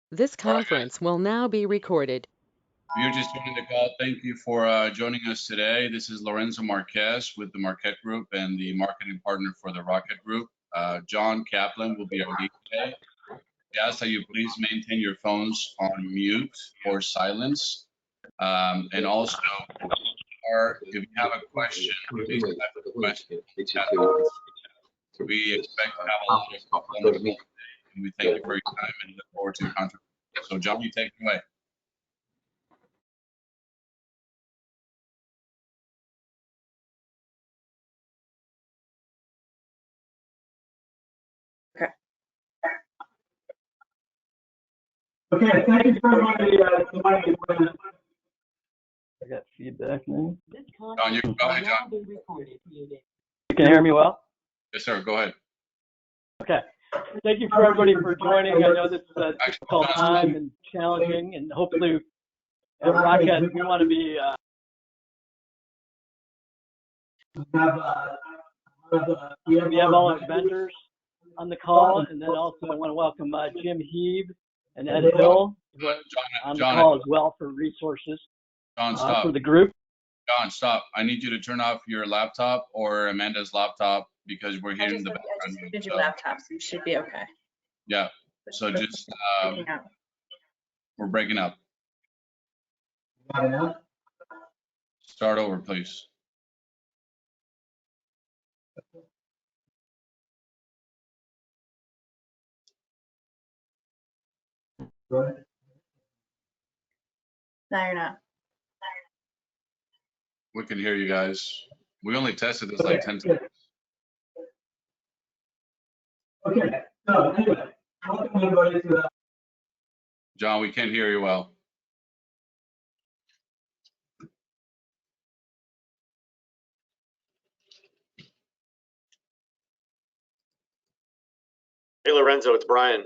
This All right, conference will now be recorded. if you're just joining the call, thank you for joining us today. This is Lorenzo Marquez with the Marquette Group and the marketing partner for the Rocket Group. John Kaplan will be our lead today. We ask that you please maintain your phones on mute or silence. And also, if you have a question, please type the question in the chat box. We expect to have a lot of people on the call today, and we thank you for your time and look forward to your contribution. So, John, you take it away. Okay, thank you for everybody joining us. I got feedback now. John, you go ahead, John. You can hear me well? Yes, sir. Go ahead. Okay. Thank you for everybody for joining. I know this is a difficult time and challenging, and hopefully at Rocket we want to be we have all our vendors on the call, and then also I want to welcome Jim Heave and Ed Hill on the call as well for resources for the group. John, stop. I need you to turn off your laptop or Amanda's laptop because we're hearing the background. I just muted your laptop, so you should be okay. Yeah. So just we're breaking up. Start over, please. Go ahead. No, you're not. We can hear you guys. We only tested this like 10 times. Okay, so anyway, welcome everybody to the John, we can't hear you well. Hey Lorenzo, it's Brian.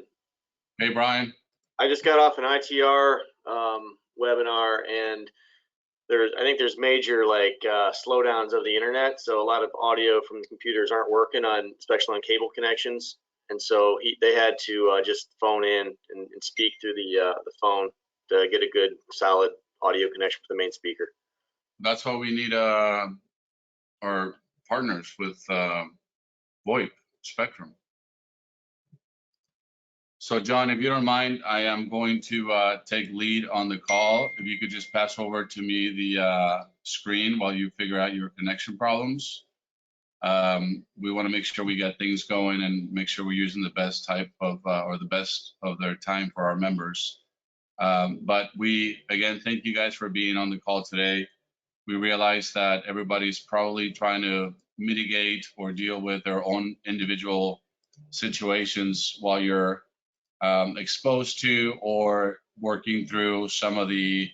Hey Brian. I just got off an ITR webinar, and I think there's major slowdowns of the internet, so a lot of audio from the computers aren't working on, especially on cable connections, and so they had to just phone in and speak through the phone to get a good solid audio connection for the main speaker. That's why we need our partners with VoIP Spectrum. So John, if you don't mind, I am going to take lead on the call. If you could just pass over to me the screen while you figure out your connection problems. We want to make sure we get things going and make sure we're using the best type of or the best of their time for our members. But we, again, thank you guys for being on the call today. We realize that everybody's probably trying to mitigate or deal with their own individual situations while you're exposed to or working through some of the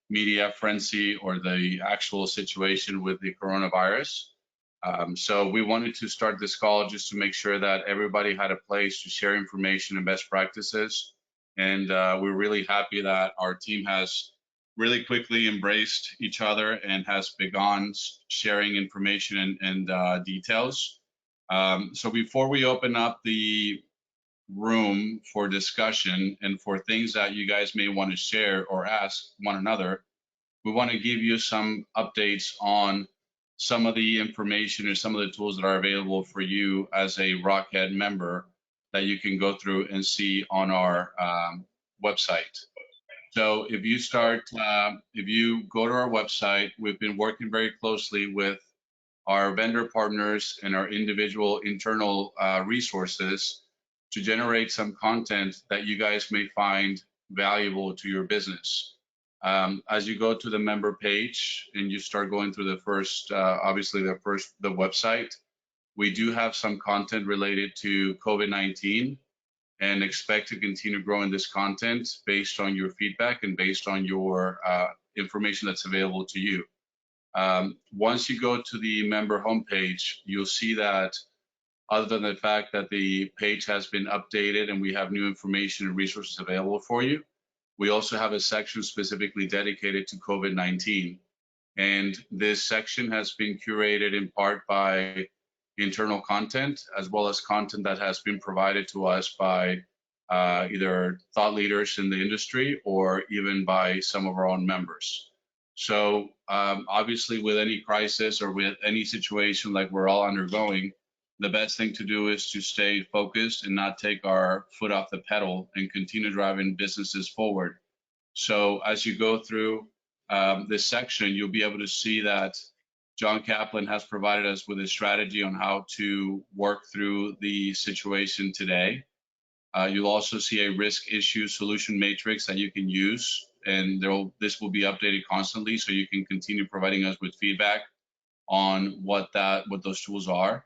media frenzy or the actual situation with the coronavirus. So we wanted to start this call just to make sure that everybody had a place to share information and best practices. And we're really happy that our team has really quickly embraced each other and has begun sharing information and details. So before we open up the room for discussion and for things that you guys may want to share or ask one another, we want to give you some updates on some of the information or some of the tools that are available for you as a Rockhead member that you can go through and see on our website. So if you go to our website, we've been working very closely with our vendor partners and our individual internal resources to generate some content that you guys may find valuable to your business. As you go to the member page and you start going through the first, obviously the website, we do have some content related to COVID-19 and expect to continue growing this content based on your feedback and based on your information that's available to you. Once you go to the member homepage, you'll see that other than the fact that the page has been updated and we have new information and resources available for you, we also have a section specifically dedicated to COVID-19. And this section has been curated in part by internal content, as well as content that has been provided to us by either thought leaders in the industry or even by some of our own members. So obviously with any crisis or with any situation like we're all undergoing, the best thing to do is to stay focused and not take our foot off the pedal and continue driving businesses forward. So as you go through this section, you'll be able to see that John Kaplan has provided us with a strategy on how to work through the situation today. You'll also see a risk issue solution matrix that you can use, and this will be updated constantly, so you can continue providing us with feedback on what those tools are.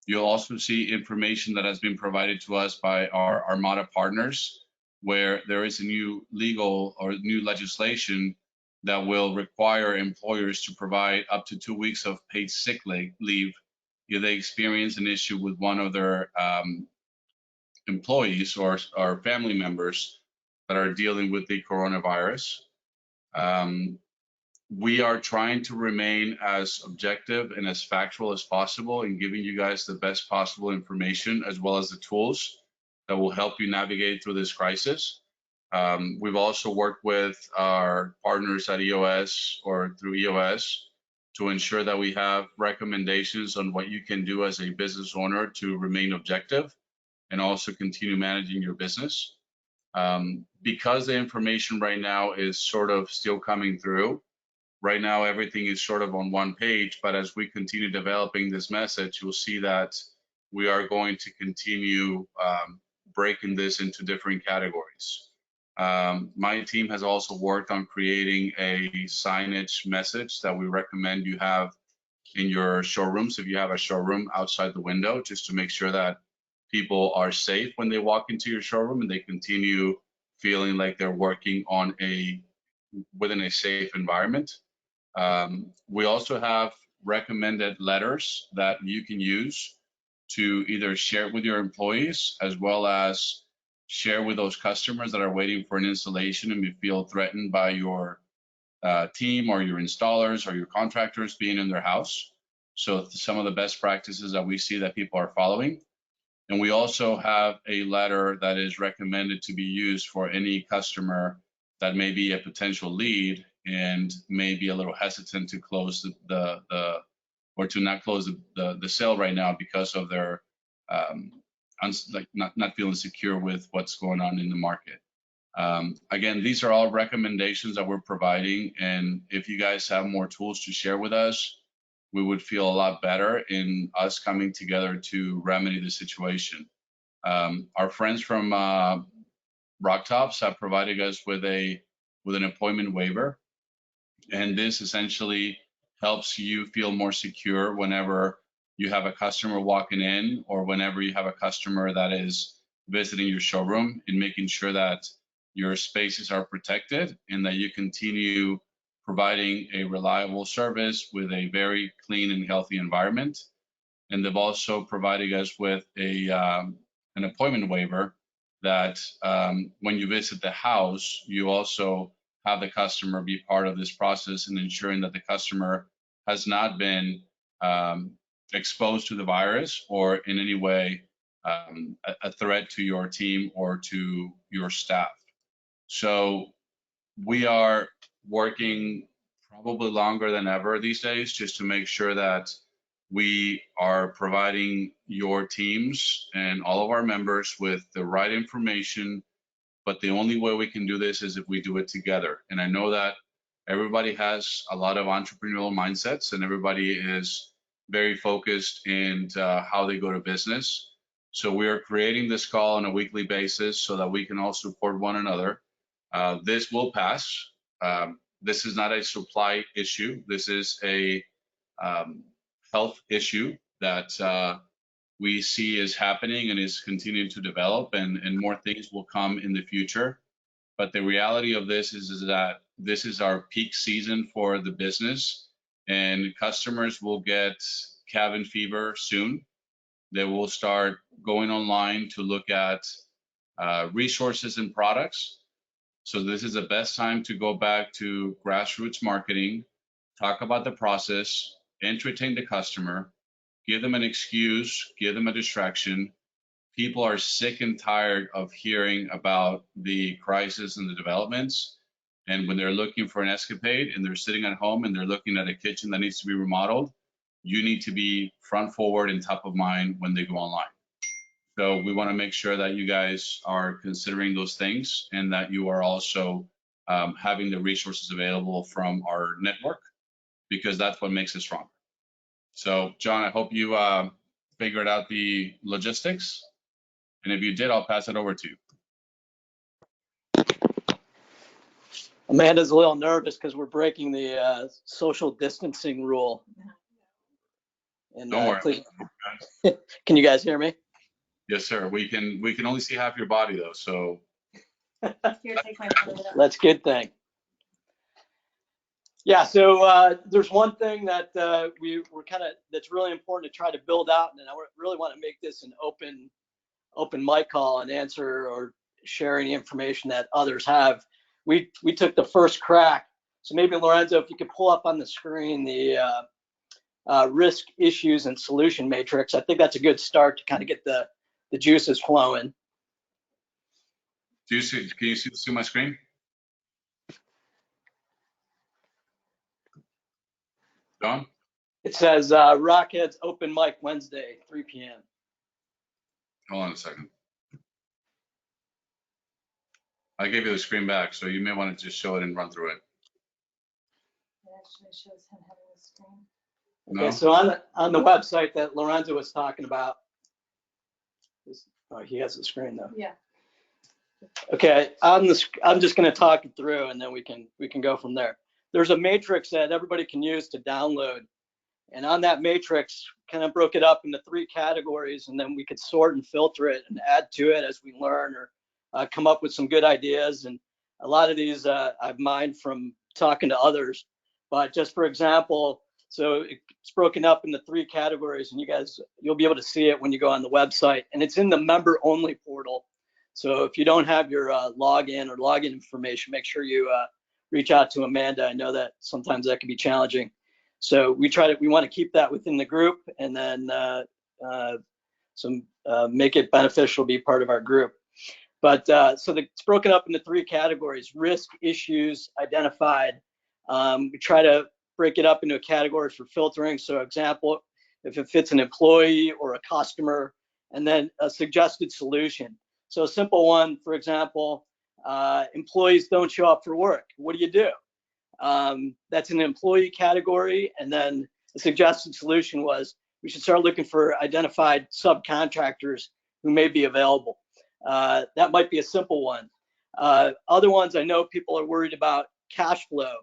You'll also see information that has been provided to us by our Armada partners, where there is a new legal or new legislation that will require employers to provide up to 2 weeks of paid sick leave if they experience an issue with one of their employees or family members that are dealing with the coronavirus. We are trying to remain as objective and as factual as possible in giving you guys the best possible information as well as the tools that will help you navigate through this crisis. We've also worked with our partners at EOS or through EOS to ensure that we have recommendations on what you can do as a business owner to remain objective and also continue managing your business. Because the information right now is sort of still coming through, right now everything is sort of on one page, but as we continue developing this message, you'll see that we are going to continue breaking this into different categories. My team has also worked on creating a signage message that we recommend you have in your showrooms if you have a showroom outside the window, just to make sure that people are safe when they walk into your showroom and they continue feeling like they're working on within a safe environment. We also have recommended letters that you can use to either share with your employees as well as share with those customers that are waiting for an installation and you feel threatened by your team or your installers or your contractors being in their house. So some of the best practices that we see that people are following. And we also have a letter that is recommended to be used for any customer that may be a potential lead and may be a little hesitant to close or to not close the sale right now because of their not feeling secure with what's going on in the market. Again, these are all recommendations that we're providing, and if you guys have more tools to share with us, we would feel a lot better in us coming together to remedy the situation. Our friends from Rocktops have provided us with an appointment waiver, and this essentially helps you feel more secure whenever you have a customer walking in or whenever you have a customer that is visiting your showroom, in making sure that your spaces are protected and that you continue providing a reliable service with a very clean and healthy environment. And they've also provided us with an appointment waiver that when you visit the house, you also have the customer be part of this process and ensuring that the customer has not been exposed to the virus or in any way a threat to your team or to your staff. So we are working probably longer than ever these days just to make sure that we are providing your teams and all of our members with the right information, but the only way we can do this is if we do it together. And I know that everybody has a lot of entrepreneurial mindsets and everybody is very focused in how they go to business. So we are creating this call on a weekly basis so that we can all support one another. This will pass. This is not a supply issue. This is a health issue that we see is happening and is continuing to develop, and more things will come in the future. But the reality of this is that this is our peak season for the business, and customers will get cabin fever soon. They will start going online to look at resources and products. So this is the best time to go back to grassroots marketing, talk about the process, entertain the customer, give them an excuse, give them a distraction, people are sick and tired of hearing about the crisis and the developments. And when they're looking for an escapade and they're sitting at home and they're looking at a kitchen that needs to be remodeled, you need to be front forward and top of mind when they go online. So we want to make sure that you guys are considering those things and that you are also having the resources available from our network, because that's what makes us strong. So John, I hope you figured out the logistics. And if you did, I'll pass it over to you. Amanda's a little nervous because we're breaking the social distancing rule. And, Don't worry. Can you guys hear me? Yes, sir. We can only see half your body though, so. Here, take my phone. That's a good thing. Yeah, so there's one thing that that's really important to try to build out, and I really want to make this an open mic call and answer or share any information that others have. We took the first crack. So maybe Lorenzo, if you could pull up on the screen the risk, issues, and solution matrix. I think that's a good start to kind of get the juices flowing. Can you see my screen? John? It says Rockheads open mic Wednesday, 3 p.m. Hold on a second. I gave you the screen back, so you may want to just show it and run through it. It actually shows him having the screen. No? Okay, so on the website that Lorenzo was talking about, he has the screen though. Yeah. Okay, I'm just going to talk it through, and then we can go from there. There's a matrix that everybody can use to download, and on that matrix, kind of broke it up into 3 categories, and then we could sort and filter it and add to it as we learn, or come up with some good ideas. And a lot of these I've mined from talking to others. But just for example, so it's broken up into 3 categories, and you'll be able to see it when you go on the website, and it's in the member-only portal. So if you don't have your login or login information, make sure you reach out to Amanda. I know that sometimes that can be challenging. So we want to keep that within the group, and then make it beneficial to be part of our group. But so it's broken up into 3 categories: risk, issues, identified. We try to break it up into a category for filtering. So example, if it fits an employee or a customer, and then a suggested solution. So a simple one, for example, employees don't show up for work. What do? That's an employee category. And then the suggested solution was we should start looking for identified subcontractors who may be available. That might be a simple one. Other ones, I know people are worried about cash flow.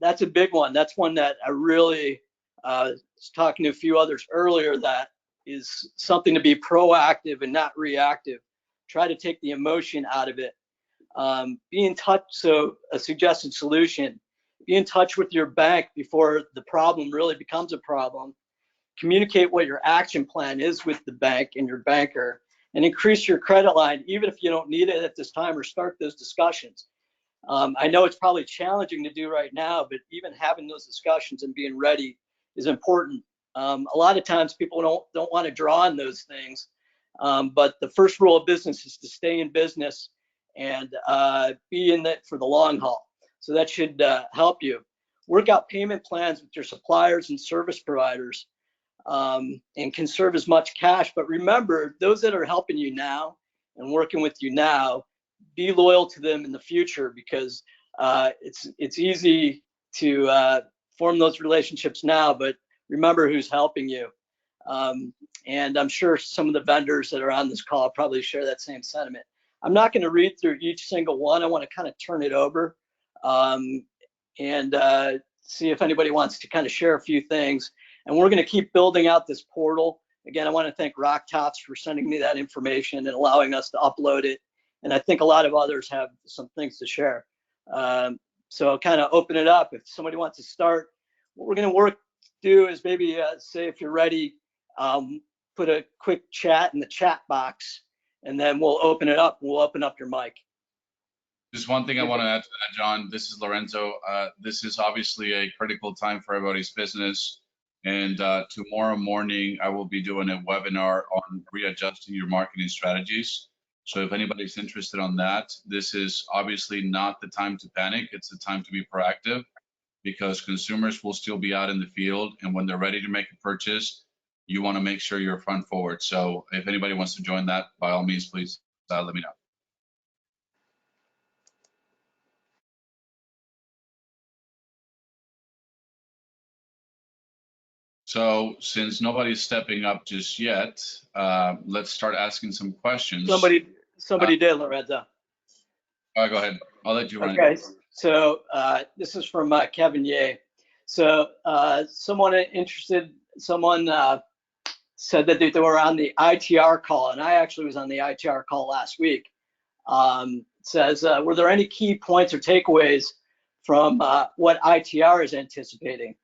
That's a big one. That's one that I really was talking to a few others earlier, that is something to be proactive and not reactive. Try to take the emotion out of it. Be in touch. So a suggested solution: be in touch with your bank before the problem really becomes a problem. Communicate what your action plan is with the bank and your banker, and increase your credit line, even if you don't need it at this time, or start those discussions. I know it's probably challenging to do right now, but even having those discussions and being ready is important. A lot of times people don't want to draw on those things, but the first rule of business is to stay in business and be in it for the long haul. So that should help you. Work out payment plans with your suppliers and service providers, and conserve as much cash. But remember, those that are helping you now and working with you now, be loyal to them in the future, because it's easy to form those relationships now, but remember who's helping you. And I'm sure some of the vendors that are on this call probably share that same sentiment. I'm not going to read through each single one. I want to kind of turn it over and see if anybody wants to kind of share a few things. And we're going to keep building out this portal. Again, I want to thank Rock Tops for sending me that information and allowing us to upload it. And I think a lot of others have some things to share. So I'll kind of open it up. If somebody wants to start, what we're going to do is maybe say, if you're ready, put a quick chat in the chat box, and then we'll open it up. We'll open up your mic. Just one thing I want to add to that, John. This is Lorenzo. This is obviously a critical time for everybody's business. And tomorrow morning, I will be doing a webinar on readjusting your marketing strategies. So if anybody's interested on that, this is obviously not the time to panic. It's the time to be proactive, because consumers will still be out in the field. And when they're ready to make a purchase, you want to make sure you're front forward. So if anybody wants to join that, by all means, please let me know. So since nobody's stepping up just yet, let's start asking some questions. Somebody did, Lorenzo. All right, go ahead. I'll let you run Okay, it. so this is from Kevin Ye. So someone said that they were on the ITR call, and I actually was on the ITR call last week. Says, were there any key points or takeaways from what ITR is anticipating?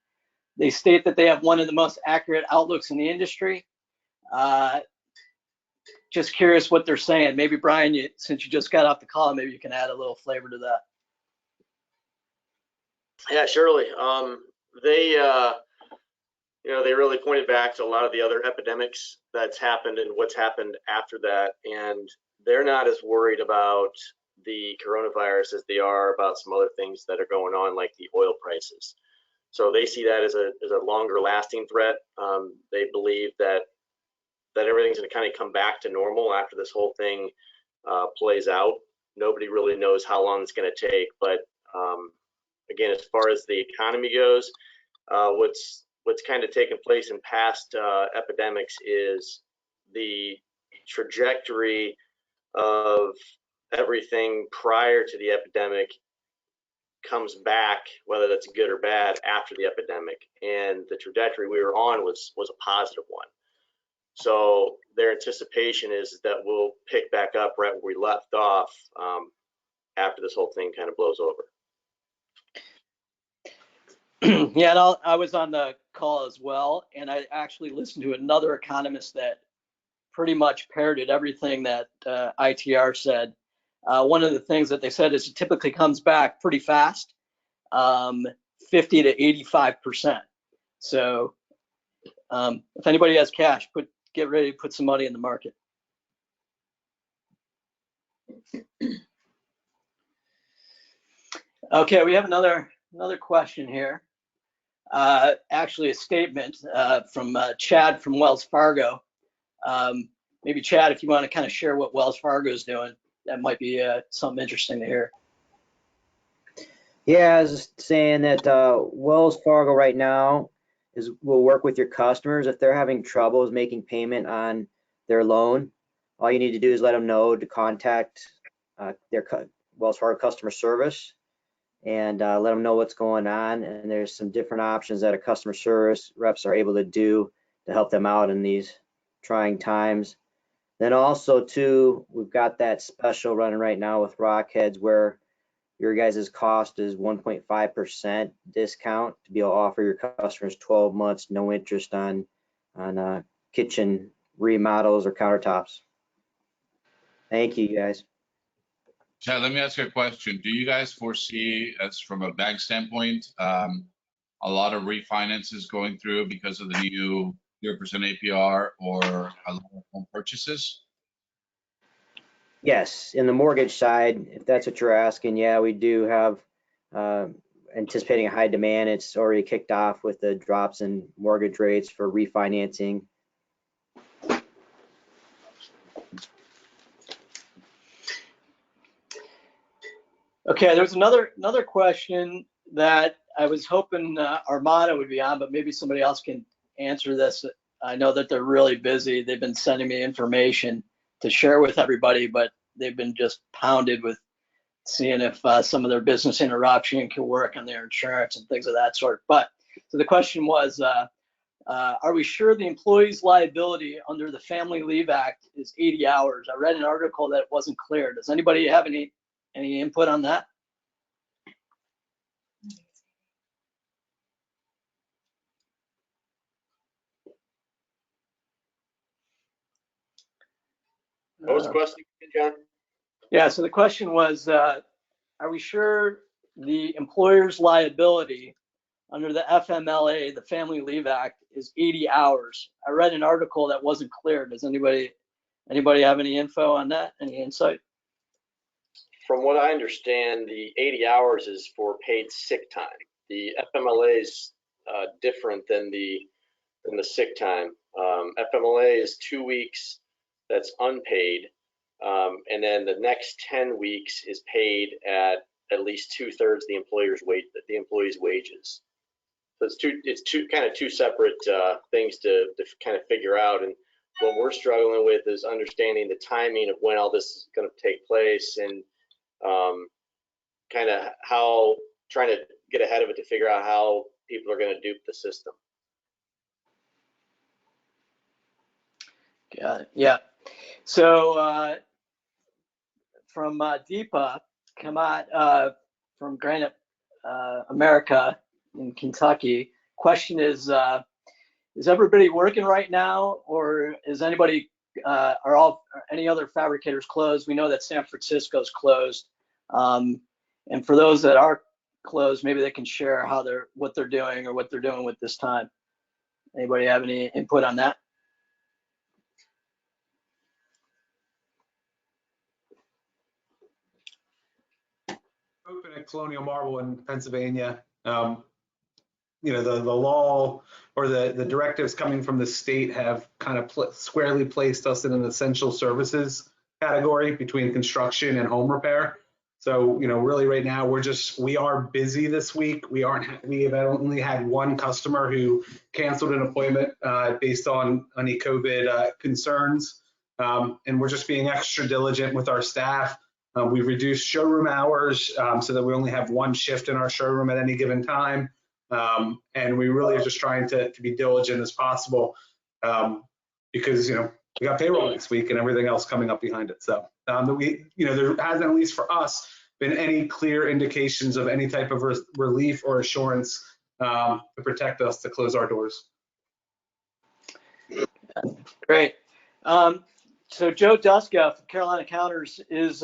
They state that they have one of the most accurate outlooks in the industry. Just curious what they're saying. Maybe Brian, since you just got off the call, maybe you can add a little flavor to that. Yeah, surely. They they really pointed back to a lot of the other epidemics that's happened and what's happened after that, and they're not as worried about the coronavirus as they are about some other things that are going on, like the oil prices. So they see that as a longer lasting threat. They believe that everything's going to kind of come back to normal after this whole thing plays out. Nobody really knows how long it's going to take, but again, as far as the economy goes, what's kind of taken place in past epidemics is the trajectory of everything prior to the epidemic comes back, whether that's good or bad, after the epidemic. And the trajectory we were on was a positive one. So their anticipation is that we'll pick back up right where we left off after this whole thing kind of blows over. Yeah, and I was on the call as well, and I actually listened to another economist that pretty parroted parroted everything that ITR said. One of the things that they said is it typically comes back pretty fast, 50 to 85%. So if anybody has cash, get ready to put some money in the market. Okay, we have another question here. Actually, a statement from Chad from Wells Fargo. Maybe Chad, if you want to kind of share what Wells Fargo is doing, that might be something interesting to hear. Yeah, I was just saying that Wells Fargo right now will work with your customers if they're having troubles making payment on their loan. All you need to do is let them know to contact their Wells Fargo customer service and let them know what's going on. And there's some different options that a customer service reps are able to do to help them out in these trying times. Then also too, we've got that special running right now with Rockheads where your guys' cost is 1.5% discount to be able to offer your customers 12 months, no interest on kitchen remodels or countertops. Thank you, guys. Chad, let me ask you a question. Do you guys foresee, as from a bank standpoint, a lot of refinances going through because of the new 0% APR or a lot of home purchases? Yes, in the mortgage side, if that's what you're asking, yeah, we do have anticipating a high demand. It's already kicked off with the drops in mortgage rates for refinancing. Okay, there's another question that I was hoping Armada would be on, but maybe somebody else can answer this. I know that they're really busy. They've been sending me information to share with everybody, but they've been just pounded with seeing if some of their business interruption can work on their insurance and things of that sort. But so the question was, are we sure the employee's liability under the Family Leave Act is 80 hours? I read an article that wasn't clear. Does anybody have any input on that? What was the question, John? Yeah, so the question was, are we sure the employer's liability under the FMLA, the Family Leave Act, is 80 hours. I read an article that wasn't clear. Does anybody have any info on that? Any insight? From what I understand, the 80 hours is for paid sick time. The FMLA is different than the sick time. FMLA is 2 weeks that's unpaid, and then the next 10 weeks is paid at least 2/3 the employee's wages. So it's two separate things to kind of figure out. And what we're struggling with is understanding the timing of when all this is going to take place, and kind of trying to get ahead of it to figure out how people are going to dupe the system. Got it. Yeah. So from Deepa Kamat from Granite America in Kentucky, question is everybody working right now, or is anybody are any other fabricators closed? We know that San Francisco's closed, and for those that are closed, maybe they can share what they're doing or what they're doing with this time. Anybody have any input on that? Open at Colonial Marble in Pennsylvania. You know, the law or the directives coming from the state have kind of squarely placed us in an essential services category between construction and home repair. So, you know, really right now we are busy this week. We have only had one customer who canceled an appointment based on any COVID concerns. And we're just being extra diligent with our staff. We've reduced showroom hours so that we only have one shift in our showroom at any given time. And we really are just trying to be diligent as possible because, you know, we got payroll next week and everything else coming up behind it. So there hasn't, at least for us, been any clear indications of any type of relief or assurance to protect us to close our doors. Great. So Joe Duska from Carolina Counters is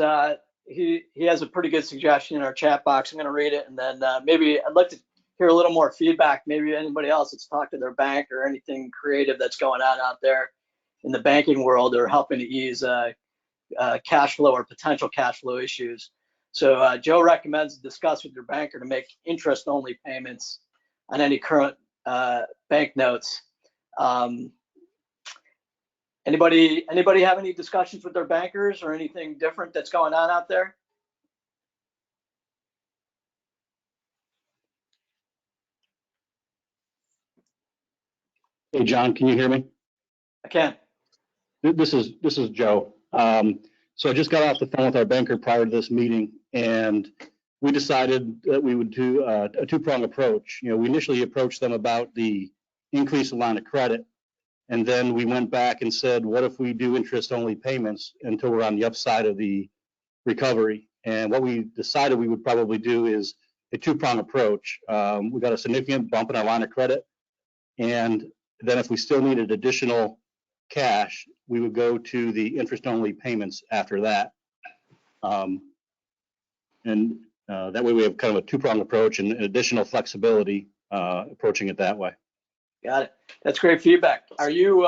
he has a pretty good suggestion in our chat box. I'm going to read it, and then maybe I'd like to hear a little more feedback. Maybe anybody else that's talked to their bank or anything creative that's going on out there in the banking world or helping to ease cash flow or potential cash flow issues. So Joe recommends discuss with your banker to make interest-only payments on any current bank notes. Anybody have any discussions with their bankers or anything different that's going on out there? Hey, John, can you hear me? I can. This is Joe. So I just got off the phone with our banker prior to this meeting, and we decided that we would do a two-prong approach. You know, we initially approached them about the increased line of credit, and then we went back and said, what if we do interest-only payments until we're on the upside of the recovery? And what we decided we would probably do is a two-prong approach. We got a significant bump in our line of credit, and then if we still needed additional cash, we would go to the interest-only payments after that. And that way we have kind of a two-pronged approach and additional flexibility approaching it that way. Got it. That's great feedback. Are you,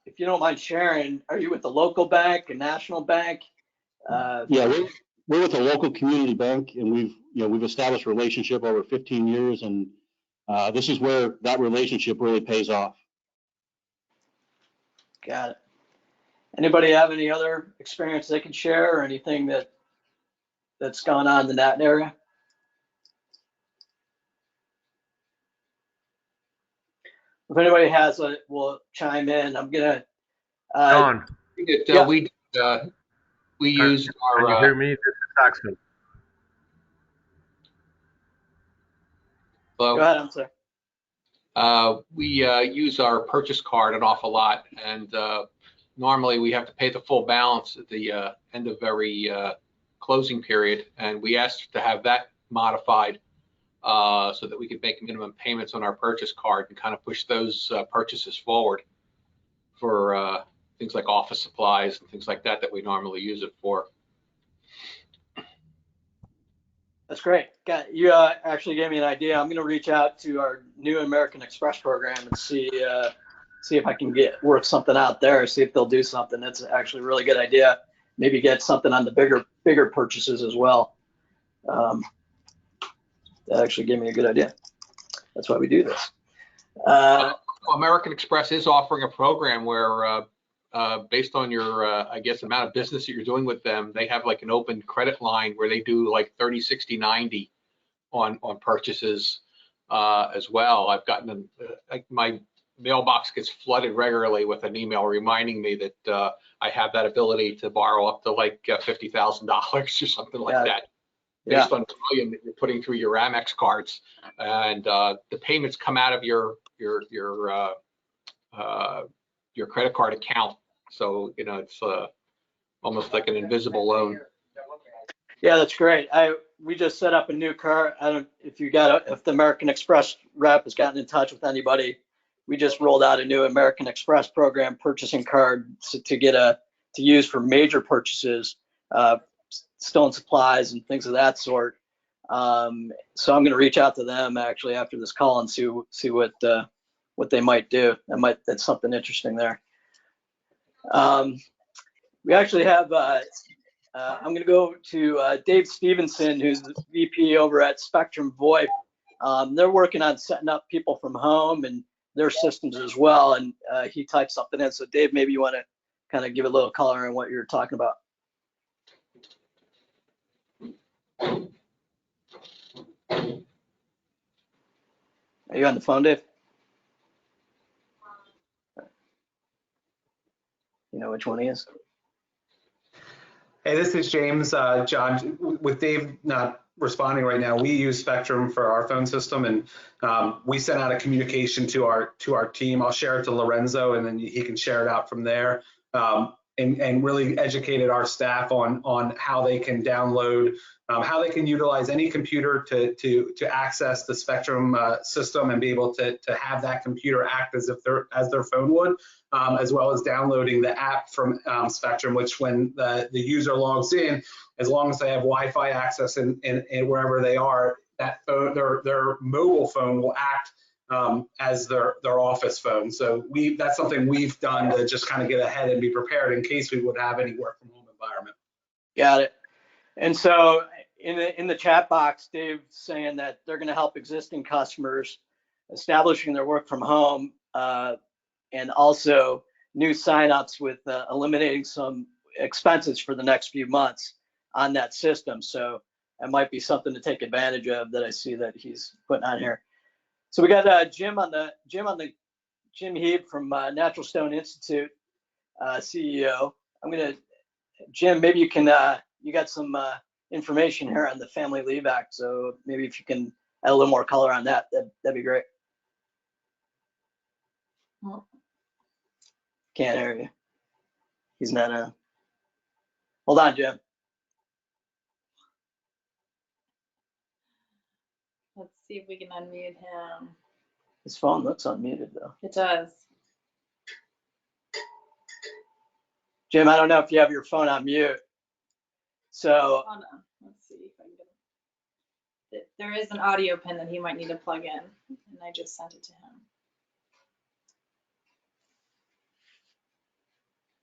if you don't mind sharing, are you with a local bank, a national bank? Yeah, we're with a local community bank, and we've established a relationship over 15 years, and this is where that relationship really pays off. Got it. Anybody have any other experience they can share or anything that's gone on in that area? If anybody has it, we'll chime in. I'm gonna. John, yeah. we use our. Can you hear me? This is Saxon. Go ahead, I'm sorry. We use our purchase card an awful lot, and normally we have to pay the full balance at the end of every closing period, and we asked to have that modified so that we could make minimum payments on our purchase card and kind of push those purchases forward for things like office supplies and things like that we normally use it for. That's great. You actually gave me an idea. I'm going to reach out to our new American Express program and see if I can work something out there. See if they'll do something. That's actually a really good idea. Maybe get something on the bigger purchases as well. That actually gave me a good idea. That's why we do this. American Express is offering a program where, based on your, I guess, amount of business that you're doing with them, they have like an open credit line where they do like 30, 60, 90 on purchases as well. I've gotten like my mailbox gets flooded regularly with an email reminding me that I have that ability to borrow up to like $50,000 or something like that, based on the volume that you're putting through your Amex cards, and the payments come out of your credit card account. So it's almost like an invisible loan. Yeah, that's great. We just set up a new card. I don't if the American Express rep has gotten in touch with anybody. We just rolled out a new American Express program purchasing card to use for major purchases, stone supplies and things of that sort. So I'm going to reach out to them actually after this call and see what they might do. That's something interesting there. We actually have. I'm going to go to Dave Stevenson, who's the VP over at Spectrum VoIP. They're working on setting up people from home and their systems as well, and he typed something in. So Dave, maybe you want to kind of give a little color on what you're talking about. Are you on the phone, Dave? You know which one he is? Hey, this is James. John, with Dave not responding right now, we use Spectrum for our phone system, and we sent out a communication to our team. I'll share it to Lorenzo, and then he can share it out from there, and really educated our staff on how they can download, how they can utilize any computer to access the Spectrum system and be able to have that computer act as their phone would. As well as downloading the app from Spectrum, which when the user logs in, as long as they have Wi-Fi access and wherever they are, that phone, their mobile phone will act as their office phone. So that's something we've done to just kind of get ahead and be prepared in case we would have any work from home environment. Got it. And so in the chat box, Dave's saying that they're going to help existing customers establishing their work from home. And also new signups with eliminating some expenses for the next few months on that system. So that might be something to take advantage of that I see that he's putting on here. So we got Jim Heeb from Natural Stone Institute, CEO. Jim, maybe you can, you got some information here on the Family Leave Act. So maybe if you can add a little more color on that, that'd be great. Can't hear you. He's not on. Hold on, Jim. Let's see if we can unmute him. His phone looks unmuted though. It does. Jim, I don't know if you have your phone on mute. So. Oh no. Let's see if I can get it. There is an audio pin that he might need to plug in, and I just sent it to him.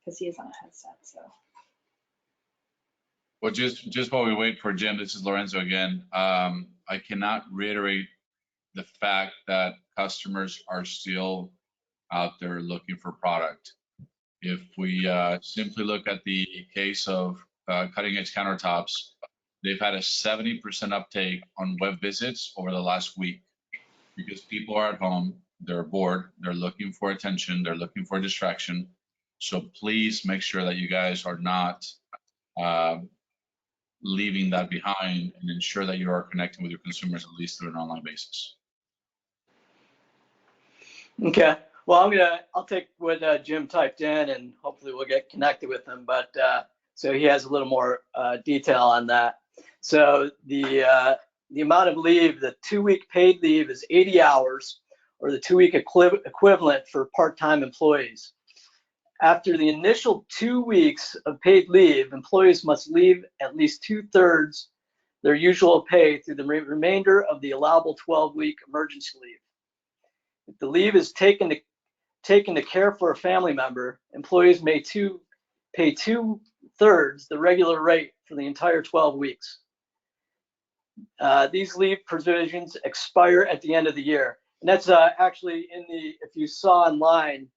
Because he is on a headset, so. Well, just while we wait for Jim, this is Lorenzo again. I cannot reiterate the fact that customers are still out there looking for product. If we simply look at the case of cutting edge countertops, they've had a 70% uptake on web visits over the last week because people are at home, they're bored, they're looking for attention, they're looking for distraction. So please make sure that you guys are not leaving that behind, and ensure that you are connecting with your consumers at least through an online basis. Okay. Well, I'll take what Jim typed in, and hopefully we'll get connected with him. But so he has a little more detail on that. So the amount of leave, the 2-week paid leave is 80 hours, or the 2-week equivalent for part-time employees. After the initial 2 weeks of paid leave, employees must leave at least 2/3 their usual pay through the remainder of the allowable 12-week emergency leave. If the leave is taken to care for a family member, employees may pay 2/3 the regular rate for the entire 12 weeks. These leave provisions expire at the end of the year. And that's actually if you saw online,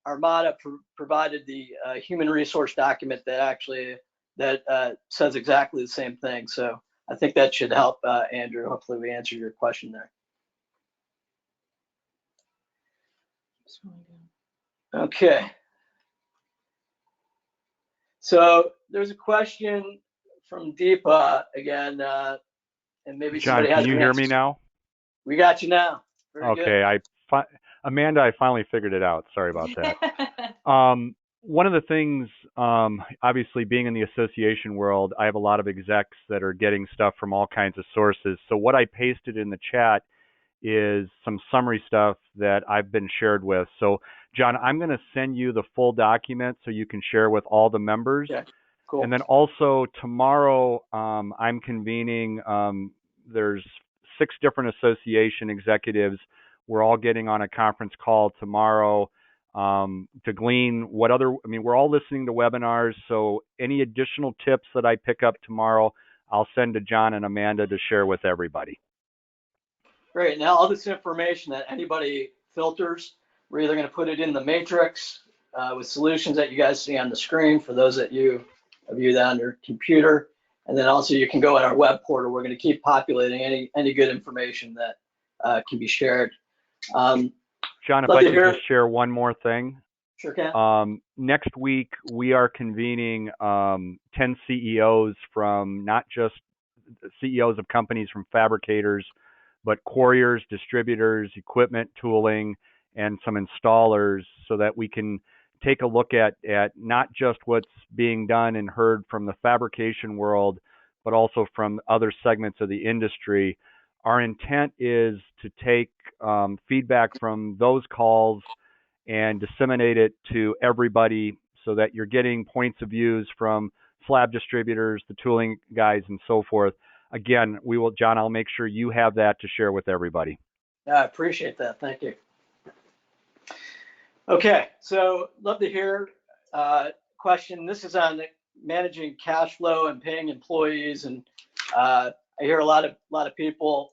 Armada provided the human resource document that says exactly the same thing. So I think that should help, Andrew. Hopefully we answered your question there. Okay. So there's a question from Deepa again, and maybe John, somebody has can you an hear answer. me now? We got you now. Very good. Okay, Amanda, I finally figured it out. Sorry about that. One of the things, obviously being in the association world, I have a lot of execs that are getting stuff from all kinds of sources. So what I pasted in the chat is some summary stuff that I've been shared with. So John, I'm going to send you the full document so you can share with all the members. Okay, cool. And then also tomorrow, I'm convening, there's 6 different association executives. We're all getting on a conference call tomorrow to glean we're all listening to webinars. So any additional tips that I pick up tomorrow, I'll send to John and Amanda to share with everybody. Great. Now all this information that anybody filters, we're either going to put it in the matrix with solutions that you guys see on the screen for those that you view that on your computer. And then also you can go in our web portal. We're going to keep populating any good information that can be shared. John, if I could just share one more thing. Sure can. Next week, we are convening 10 CEOs from not just CEOs of companies from fabricators, but quarriers, distributors, equipment, tooling, and some installers so that we can take a look at not just what's being done and heard from the fabrication world, but also from other segments of the industry. Our intent is to take feedback from those calls and disseminate it to everybody so that you're getting points of views from slab distributors, the tooling guys, and so forth. Again, John, I'll make sure you have that to share with everybody. Yeah, I appreciate that. Thank you. Okay, so love to hear question. This is on managing cash flow and paying employees, and I hear a lot of people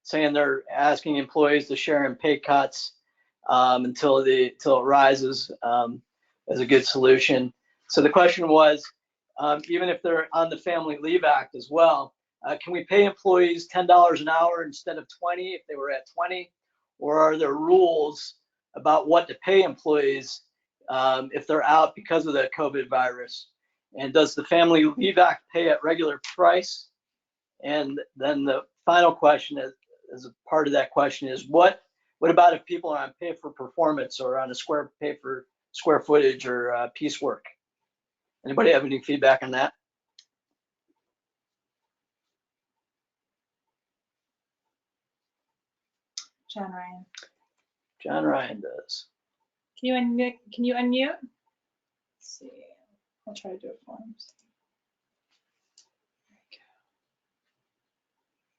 saying they're asking employees to share in pay cuts until it rises as a good solution. So the question was, even if they're on the Family Leave Act as well, can we pay employees $10 an hour instead of 20 if they were at 20? Or are there rules about what to pay employees if they're out because of the COVID virus? And does the Family Leave Act pay at regular price? And then the final question as a part of that question is what about if people are on pay for performance or on a pay for square footage or piecework? Anybody have any feedback on that? John Ryan. John Ryan does. Can you unmute? Let's see. I'll try to do it for him.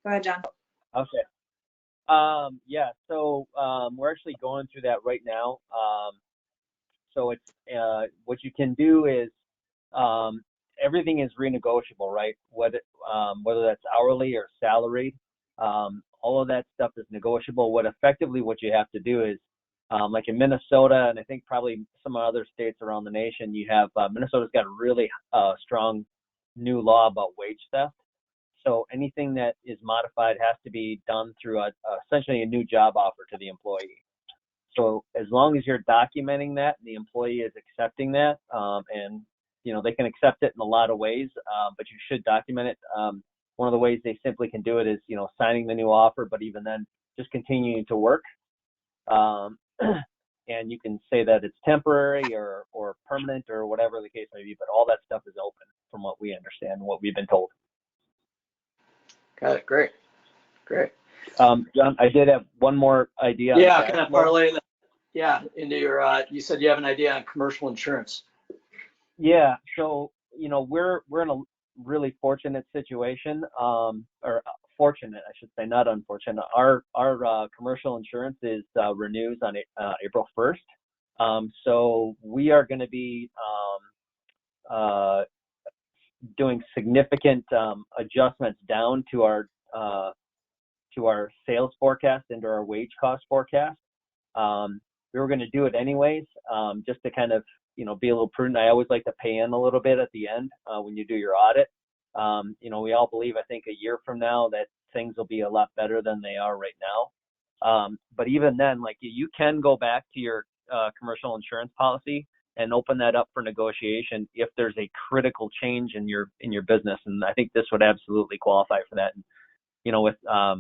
Go ahead, John. Okay. Yeah, so we're actually going through that right now. So it's what you can do is everything is renegotiable, right? Whether that's hourly or salaried, all of that stuff is negotiable. What you have to do is like in Minnesota, and I think probably some other states around the nation, you have Minnesota's got a really strong new law about wage theft. So anything that is modified has to be done through essentially a new job offer to the employee. So as long as you're documenting that, and the employee is accepting that, and they can accept it in a lot of ways, but you should document it. One of the ways they simply can do it is signing the new offer, but even then, just continuing to work. And you can say that it's temporary or permanent or whatever the case may be, but all that stuff is open from what we understand, what we've been told. Got it. Great. John, I did have one more idea. Yeah, kind of parlay that. Yeah, into your. You said you have an idea on commercial insurance. Yeah. So we're in really fortunate situation, or fortunate, I should say, not unfortunate. Our commercial insurance is renews on April 1st. So we are going to be doing significant adjustments down to our sales forecast and to our wage cost forecast. We were going to do it anyways, just to kind of, be a little prudent. I always like to pay in a little bit at the end when you do your audit. We all believe, I think, a year from now that things will be a lot better than they are right now. But even then, like, you can go back to your commercial insurance policy and open that up for negotiation if there's a critical change in your business. And I think this would absolutely qualify for that. And, with I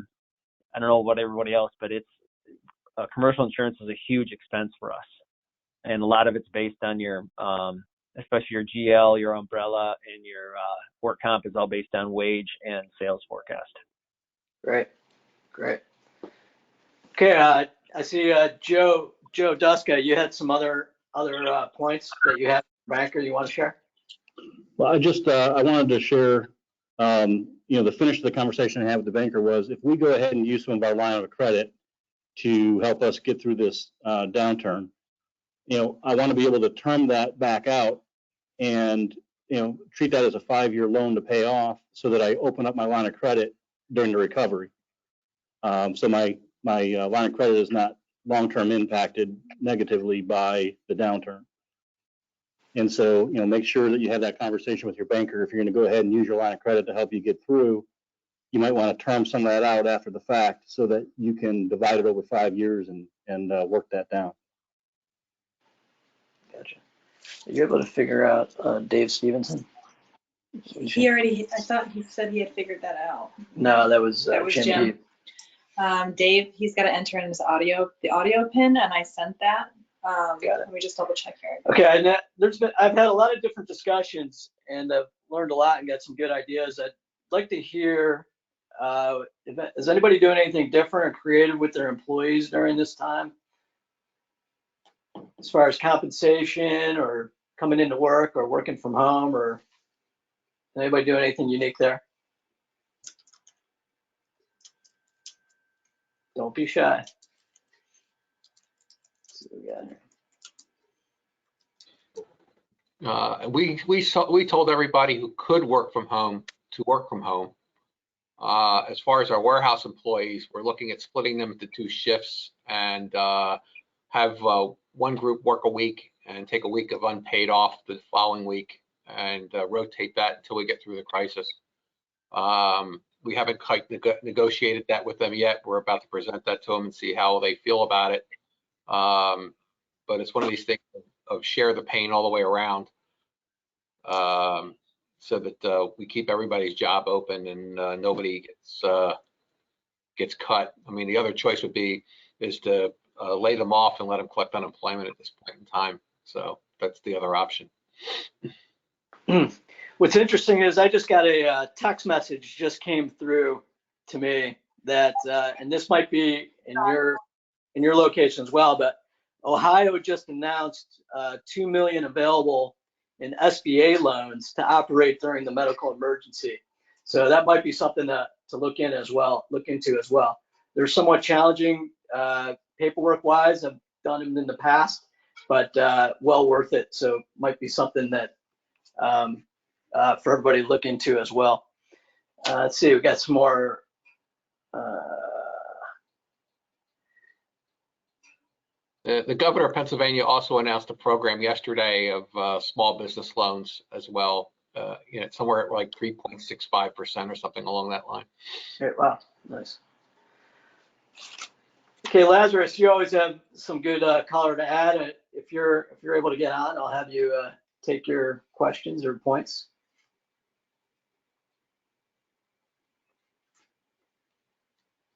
don't know about everybody else, but it's commercial insurance is a huge expense for us, and a lot of it's based on your especially your GL, your umbrella, and your work comp is all based on wage and sales forecast. Great. Okay, I see Joe Duska, you had some other points that you had, banker, you want to share? Well, I wanted to share, the finish of the conversation I had with the banker was, if we go ahead and use some of our line of credit to help us get through this downturn, I want to be able to term that back out and, treat that as a 5-year loan to pay off, so that I open up my line of credit during the recovery. So my line of credit is not long-term impacted negatively by the downturn. And so, make sure that you have that conversation with your banker. If you're going to go ahead and use your line of credit to help you get through, you might want to term some of that out after the fact, so that you can divide it over 5 years and work that down. Gotcha. Are you able to figure out Dave Stevenson? I thought he said he had figured that out. No, that was Jim. Dave, he's got to enter in the audio pin, and I sent that. Got it. Let me just double check here. Okay, and I've had a lot of different discussions, and I've learned a lot and got some good ideas. I'd like to hear, is anybody doing anything different or creative with their employees during this time, as far as compensation or coming into work or working from home, or anybody doing anything unique there? Don't be shy. Let's see what we got here. We told everybody who could work from home to work from home. As far as our warehouse employees, we're looking at splitting them into 2 shifts and have one group work a week and take a week of unpaid off the following week, and rotate that until we get through the crisis. We haven't quite negotiated that with them yet. We're about to present that to them and see how they feel about it. But it's one of these things of share the pain all the way around, so that we keep everybody's job open and nobody gets cut. I mean, the other choice is to lay them off and let them collect unemployment at this point in time. So that's the other option. What's interesting is I just got a text message just came through to me that, and this might be in your location as well, but Ohio just announced $2 million available in SBA loans to operate during the medical emergency. So that might be something to look into as well. They're somewhat challenging paperwork wise. I've done them in the past, but well worth it. So might be something that for everybody to look into as well. Let's see, we got some more. The governor of Pennsylvania also announced a program yesterday of small business loans as well. Somewhere at like 3.65% or something along that line. Okay, wow, nice. Okay, Lazarus, you always have some good color to add. If you're able to get on, I'll have you take your questions or points.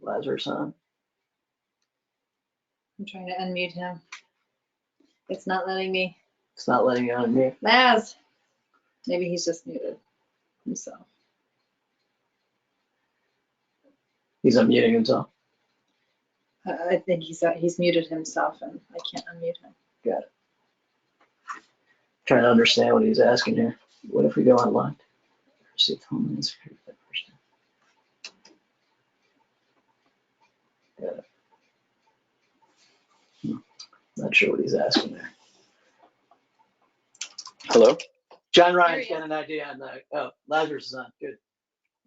Lazarus on. I'm trying to unmute him. It's not letting me. It's not letting you unmute. Laz. Maybe he's just muted himself. He's unmuting himself. I think he's muted himself, and I can't unmute him. Got it. Trying to understand what he's asking here. What if we go online? Receive home and security for that person. Not sure what he's asking there. Hello? John Ryan's got an idea on the, oh, Lazarus is on, good.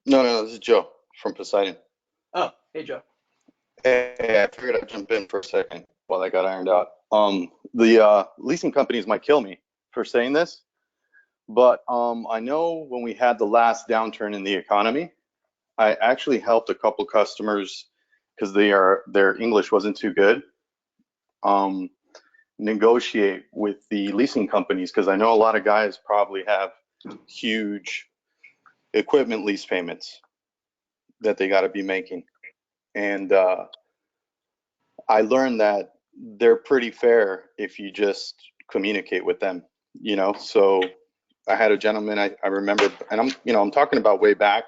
No, this is Joe from Poseidon. Oh, hey, Joe. Hey, I figured I'd jump in for a second while that got ironed out. The leasing companies might kill me for saying this, but I know when we had the last downturn in the economy, I actually helped a couple customers because their English wasn't too good, negotiate with the leasing companies, because I know a lot of guys probably have huge equipment lease payments that they got to be making. And I learned that they're pretty fair if you just communicate with them, you know. So I had a gentleman I remember, and I'm talking about way back,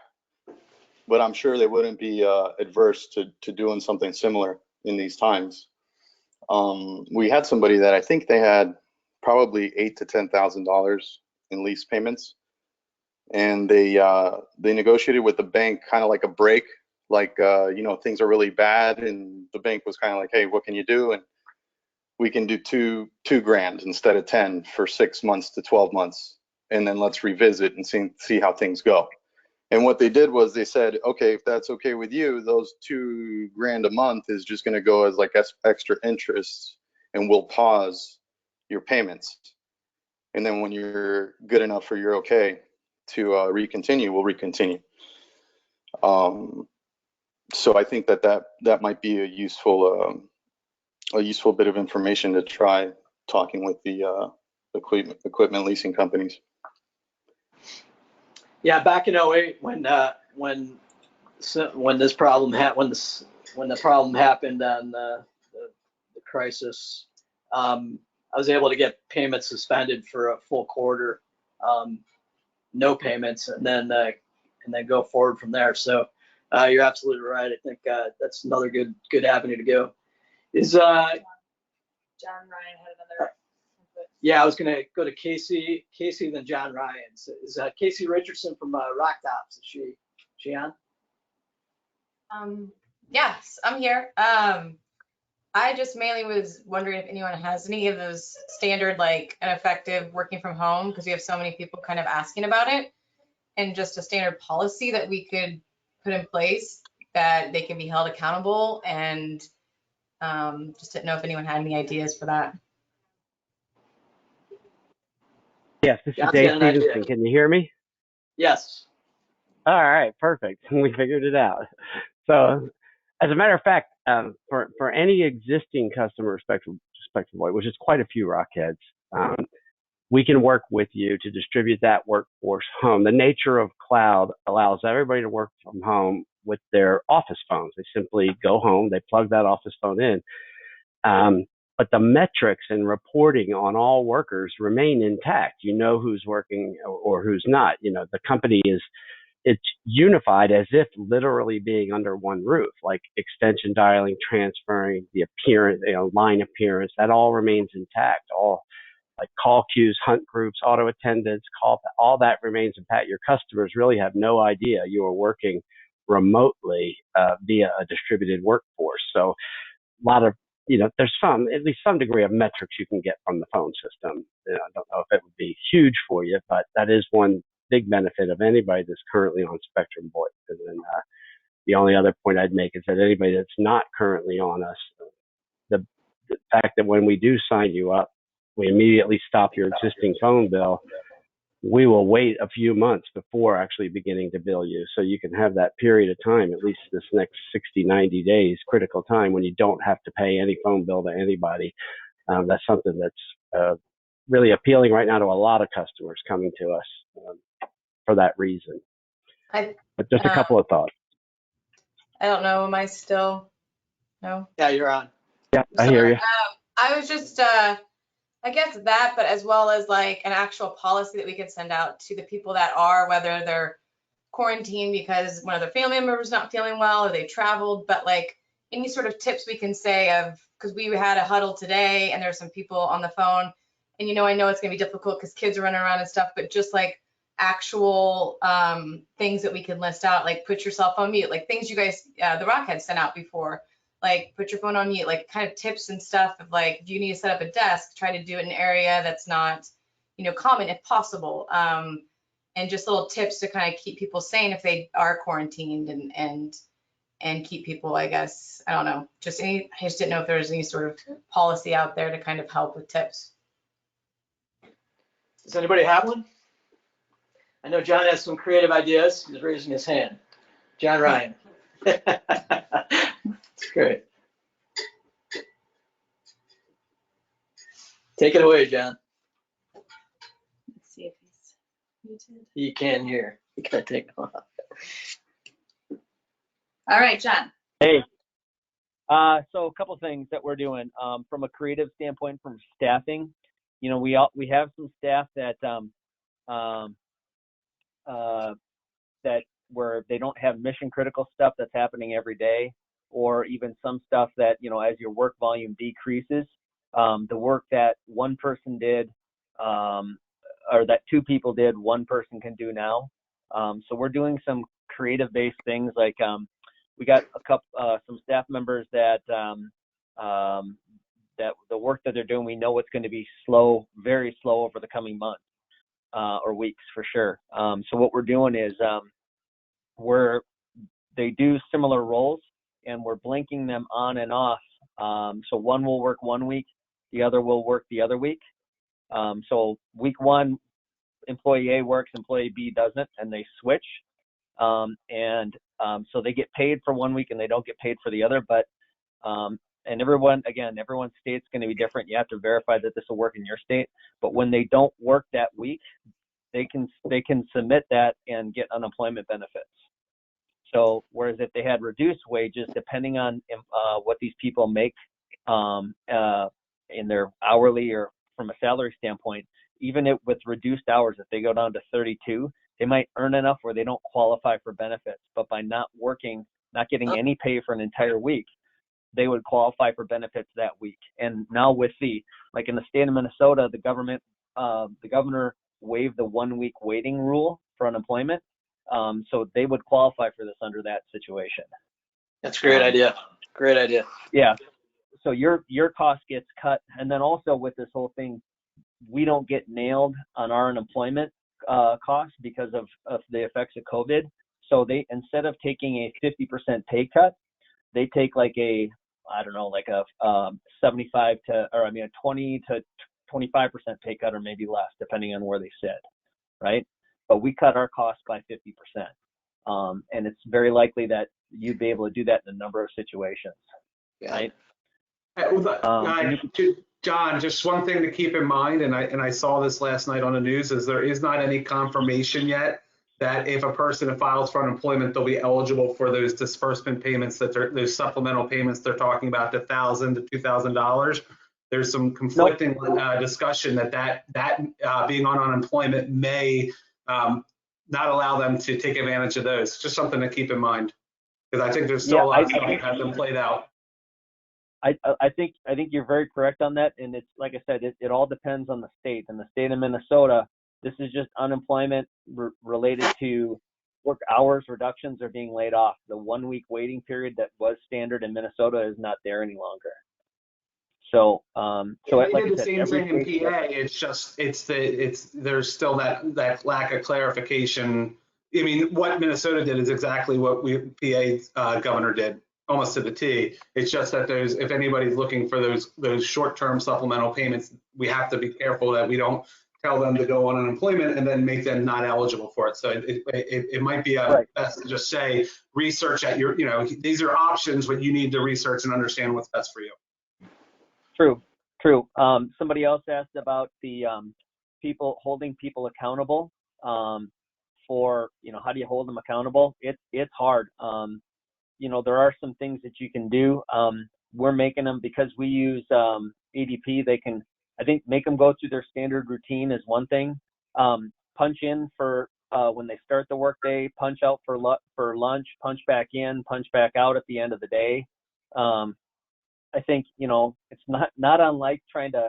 but I'm sure they wouldn't be adverse to doing something similar in these times. We had somebody that I think they had probably $8,000 to $10,000 in lease payments, and they negotiated with the bank kind of like a break, like things are really bad, and the bank was kind of like, hey, what can you do? And we can do two grand instead of 10 for 6 months to 12 months, and then let's revisit and see how things go. And what they did was they said, okay, if that's okay with you, those $2 grand a month is just going to go as like extra interest, and we'll pause your payments. And then when you're good enough or you're okay to recontinue, we'll recontinue. So I think that might be a useful bit of information to try talking with the equipment leasing companies. Yeah, back in 08, when this problem when the problem happened on the crisis, I was able to get payments suspended for a full quarter, no payments, and then go forward from there. So you're absolutely right. I think that's another good avenue to go. Is John Ryan had another input. Yeah, I was going to go to Casey, then John Ryan. So is Casey Richardson from Rock Tops? Is she on? Yes, I'm here. I just mainly was wondering if anyone has any of those standard, like an effective working from home, because we have so many people kind of asking about it, and just a standard policy that we could put in place that they can be held accountable, and just didn't know if anyone had any ideas for that. Yes, this is Dave Stevenson. Can you hear me? Yes. All right, perfect. We figured it out. So, as a matter of fact, for any existing customer Spectrum Voice, which is quite a few Rockheads, we can work with you to distribute that workforce home. The nature of cloud allows everybody to work from home with their office phones. They simply go home, they plug that office phone in. But the metrics and reporting on all workers remain intact. You know who's working or who's not. You know, the company it's unified as if literally being under one roof, like extension dialing, transferring, the appearance, line appearance, that all remains intact. All like call queues, hunt groups, auto attendants, all that remains intact. Your customers really have no idea you are working remotely via a distributed workforce. So a lot of, there's at least some degree of metrics you can get from the phone system. I don't know if it would be huge for you, but that is one big benefit of anybody that's currently on Spectrum Voice. And then the only other point I'd make is that anybody that's not currently on us, the fact that when we do sign you up, we immediately stop your existing phone bill. We will wait a few months before actually beginning to bill you. So you can have that period of time, at least this next 60, 90 days, critical time when you don't have to pay any phone bill to anybody. That's something that's really appealing right now to a lot of customers coming to us for that reason. But just a couple of thoughts. I don't know. Am I still? No? Yeah, you're on. Yeah, I hear you. I was just, I guess that, but as well as like an actual policy that we could send out to the people that are, whether they're quarantined because one of their family members is not feeling well or they traveled, but like any sort of tips we can say of, because we had a huddle today and there's some people on the phone, and I know it's gonna be difficult because kids are running around and stuff, but just like actual things that we could list out, like put your cell phone mute, like things you guys, the Rockhead sent out before, like put your phone on mute, like kind of tips and stuff of like, if you need to set up a desk, try to do it in an area that's not, you know, common if possible. And just little tips to kind of keep people sane if they are quarantined and keep people, I guess, I don't know, I just didn't know if there was any sort of policy out there to kind of help with tips. Does anybody have one? I know John has some creative ideas. He's raising his hand. John Ryan. That's great. Take it away, John. Let's see if he's muted. You can hear. You gotta take it off. All right, John. Hey. So a couple things that we're doing from a creative standpoint, from staffing. You know, we have some staff that that where they don't have mission critical stuff that's happening every day, or even some stuff that, you know, as your work volume decreases, the work that one person did or that two people did, one person can do now. So we're doing some creative based things like we got some staff members that that the work that they're doing, we know it's going to be slow, very slow over the coming months or weeks for sure. So what we're doing is they do similar roles and we're blinking them on and off. So one will work one week, the other will work the other week. So week one, employee A works, employee B doesn't, and they switch. So they get paid for one week and they don't get paid for the other, but and everyone's state's going to be different. You have to verify that this will work in your state. But when they don't work that week, they can submit that and get unemployment benefits. So whereas if they had reduced wages, depending on what these people make in their hourly or from a salary standpoint, even with reduced hours, if they go down to 32, they might earn enough where they don't qualify for benefits. But by not working, not getting any pay for an entire week, they would qualify for benefits that week. And now with like in the state of Minnesota, the governor waived the 1 week waiting rule for unemployment. So they would qualify for this under that situation. That's a great idea. Great idea. Yeah. So your cost gets cut. And then also with this whole thing, we don't get nailed on our unemployment costs because of the effects of COVID. So they, instead of taking a 50% pay cut, they take like a 75 to, or I mean, a 20 to 25% pay cut, or maybe less, depending on where they sit, right? But we cut our costs by 50%. And it's very likely that you'd be able to do that in a number of situations, right? John, just one thing to keep in mind, and I saw this last night on the news, is there is not any confirmation yet that if a person files for unemployment, they'll be eligible for those disbursement payments, those supplemental payments they're talking about, the $1,000 to $2,000. There's some conflicting discussion that being on unemployment may not allow them to take advantage of those. Just something to keep in mind, because I think there's still a lot of stuff that hasn't played out. I think you're very correct on that, and it's like I said, it all depends on the state. In the state of Minnesota, this is just unemployment related to work hours reductions are being laid off. The 1 week waiting period that was standard in Minnesota is not there any longer. So, they did the same thing in PA. It's just there's still that lack of clarification. I mean, what Minnesota did is exactly what PA governor did, almost to the T. It's just that if anybody's looking for those short-term supplemental payments, we have to be careful that we don't tell them to go on unemployment and then make them not eligible for it. So it might be best to just say, research at these are options, but you need to research and understand what's best for you. True. Somebody else asked about the holding people accountable for, how do you hold them accountable? It's hard. There are some things that you can do. We're making them, because we use ADP, make them go through their standard routine is one thing. Punch in for when they start the workday, punch out for lunch, punch back in, punch back out at the end of the day. I think, it's not unlike trying to,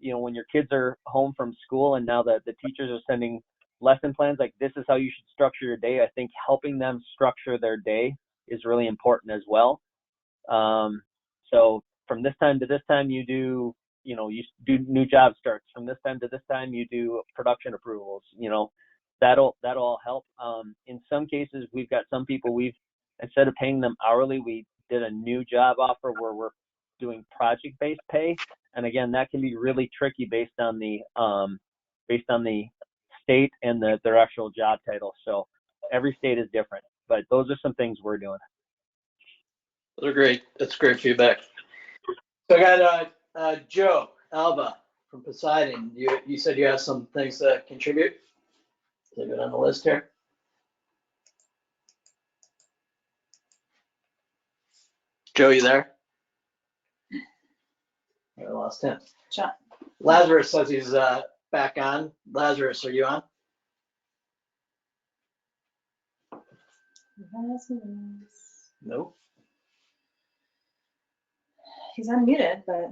when your kids are home from school and now the teachers are sending lesson plans, like this is how you should structure your day. I think helping them structure their day is really important as well. So from this time to this time, you do new job starts. From this time to this time, you do production approvals. That'll all help. In some cases, we've got some people instead of paying them hourly, we did a new job offer where we're doing project-based pay. And again, that can be really tricky based on the state and their actual job title. So every state is different, but those are some things we're doing. Those are great. That's great feedback. So I got Joe Alba from Poseidon. You said you have some things to contribute. Is it on the list here? Joe, you there? I lost him. John. Lazarus says he's back on. Lazarus, are you on? Nope. He's unmuted, but I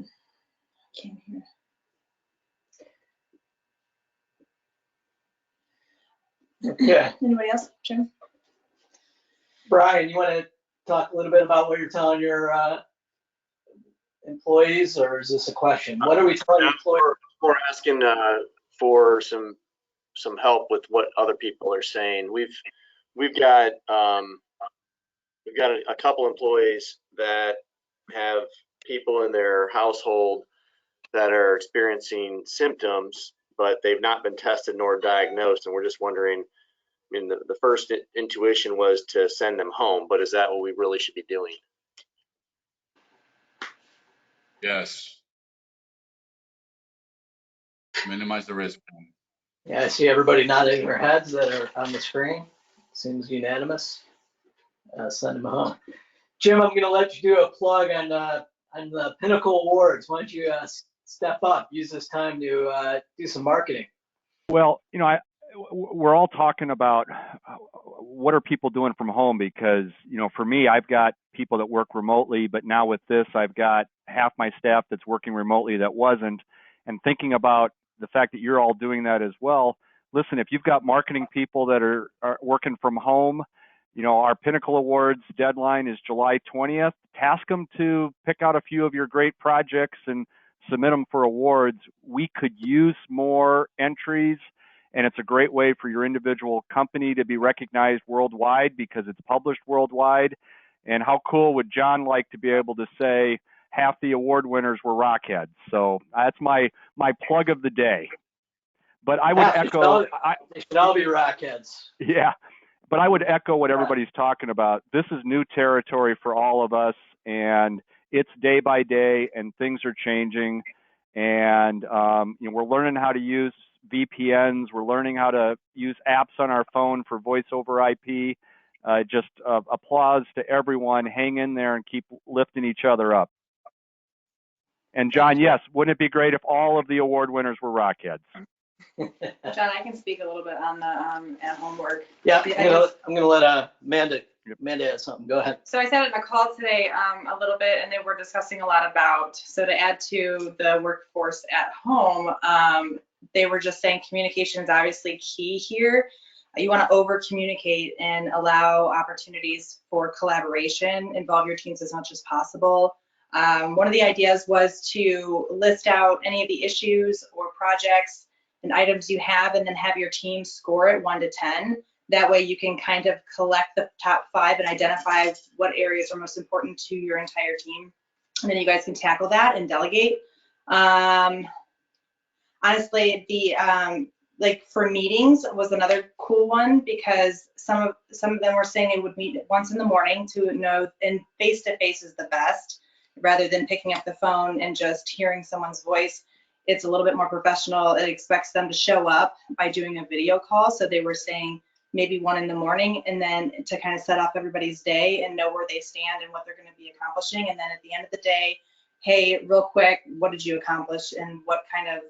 can't hear. Okay. Anybody else, Jim? Brian, you want to talk a little bit about what you're telling your employees, or is this a question? What are we telling employees? We're asking for some help with what other people are saying. We've got a couple employees that have people in their household that are experiencing symptoms, but they've not been tested nor diagnosed, and we're just wondering. I mean, the first intuition was to send them home, but is that what we really should be doing? Yes. Minimize the risk. Yeah, I see everybody nodding their heads that are on the screen. Seems unanimous. Send them home. Jim, I'm going to let you do a plug on the Pinnacle Awards. Why don't you step up, use this time to do some marketing? Well, we're all talking about what are people doing from home, because, for me, I've got people that work remotely, but now with this, I've got half my staff that's working remotely that wasn't, and thinking about the fact that you're all doing that as well. Listen, if you've got marketing people that are working from home, our Pinnacle Awards deadline is July 20th. Task them to pick out a few of your great projects and submit them for awards. We could use more entries, and it's a great way for your individual company to be recognized worldwide because it's published worldwide. And how cool would John like to be able to say half the award winners were Rockheads? So that's my plug of the day. But I would echo. They should all be Rockheads. Yeah, but I would echo what everybody's talking about. This is new territory for all of us, and it's day by day, and things are changing. And we're learning how to use VPNs. We're learning how to use apps on our phone for voice over IP. Just applause to everyone. Hang in there and keep lifting each other up. And John, yes, wouldn't it be great if all of the award winners were Rockheads? John, I can speak a little bit on the at-home work. Yeah, I'm gonna let Amanda add something. Go ahead. So I sat in a call today a little bit, and they were discussing a lot about, so to add to the workforce at home, they were just saying communication is obviously key here. You want to over communicate and allow opportunities for collaboration, involve your teams as much as possible. One of the ideas was to list out any of the issues or projects and items you have, and then have your team score it 1 to 10. That way you can kind of collect the top 5 and identify what areas are most important to your entire team. And then you guys can tackle that and delegate. Honestly, the like for meetings was another cool one, because some of them were saying they would meet once in the morning to know, and face-to-face is the best, rather than picking up the phone and just hearing someone's voice. It's a little bit more professional. It expects them to show up by doing a video call. So they were saying maybe 1 in the morning, and then to kind of set up everybody's day and know where they stand and what they're going to be accomplishing. And then at the end of the day, hey, real quick, what did you accomplish and what kind of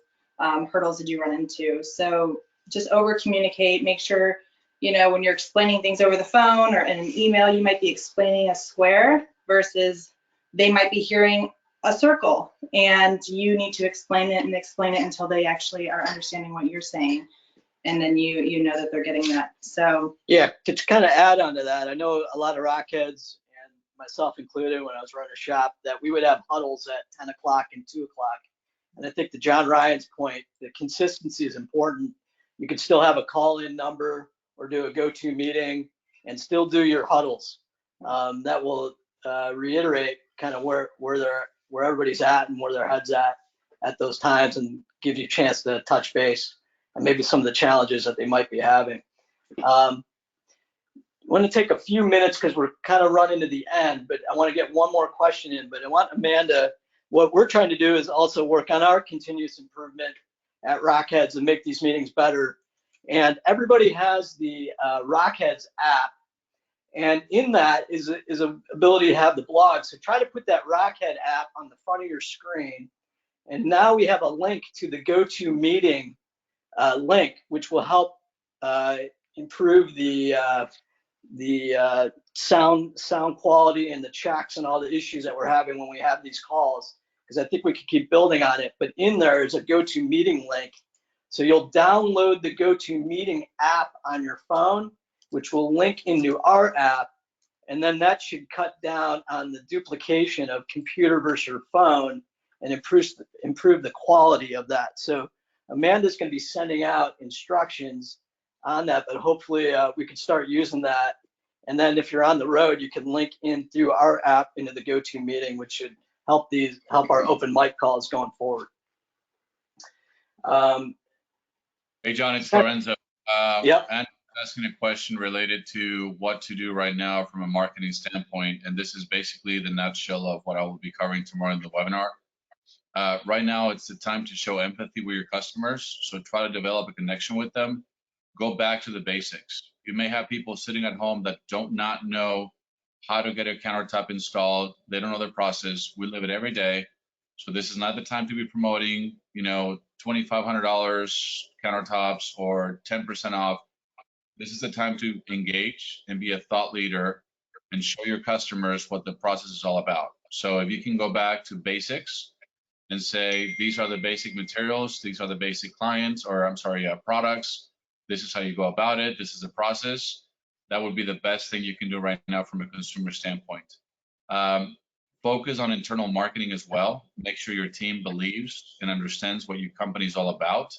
hurdles did you run into? So just over communicate, make sure, when you're explaining things over the phone or in an email, you might be explaining a square versus they might be hearing a circle, and you need to explain it until they actually are understanding what you're saying. and then you know that they're getting that. So yeah, to kind of add on to that, I know a lot of Rockheads, and myself included, when I was running a shop, that we would have huddles at 10 o'clock and 2 o'clock. And I think to John Ryan's point, the consistency is important. You could still have a call-in number or do a go-to meeting and still do your huddles. That will reiterate kind of where everybody's at and where their head's at those times, and give you a chance to touch base and maybe some of the challenges that they might be having. I want to take a few minutes because we're kind of running to the end, but I want to get one more question in. But I want Amanda, what we're trying to do is also work on our continuous improvement at Rockheads and make these meetings better. And everybody has the Rockheads app, and in that is an ability to have the blog. So try to put that Rockhead app on the front of your screen. And now we have a link to the go-to meeting link, which will help improve the sound quality and the checks and all the issues that we're having when we have these calls, because I think we could keep building on it. But in there is a go-to meeting link. So you'll download the go-to meeting app on your phone, which will link into our app. And then that should cut down on the duplication of computer versus your phone and improve the quality of that. So Amanda's going to be sending out instructions on that, but hopefully we can start using that. And then if you're on the road, you can link in through our app into the go-to meeting, which should help our open mic calls going forward. Hey, John, it's Lorenzo. Yep. And asking a question related to what to do right now from a marketing standpoint. And this is basically the nutshell of what I will be covering tomorrow in the webinar. Right now, it's the time to show empathy with your customers. So try to develop a connection with them. Go back to the basics. You may have people sitting at home that don't not know how to get a countertop installed. They don't know the process. We live it every day. So this is not the time to be promoting, $2,500 countertops or 10% off. This is the time to engage and be a thought leader and show your customers what the process is all about. So if you can go back to basics and say, these are the basic materials, these are the basic clients, or I'm sorry, products. This is how you go about it. This is the process. That would be the best thing you can do right now from a consumer standpoint. Focus on internal marketing as well. Make sure your team believes and understands what your company is all about,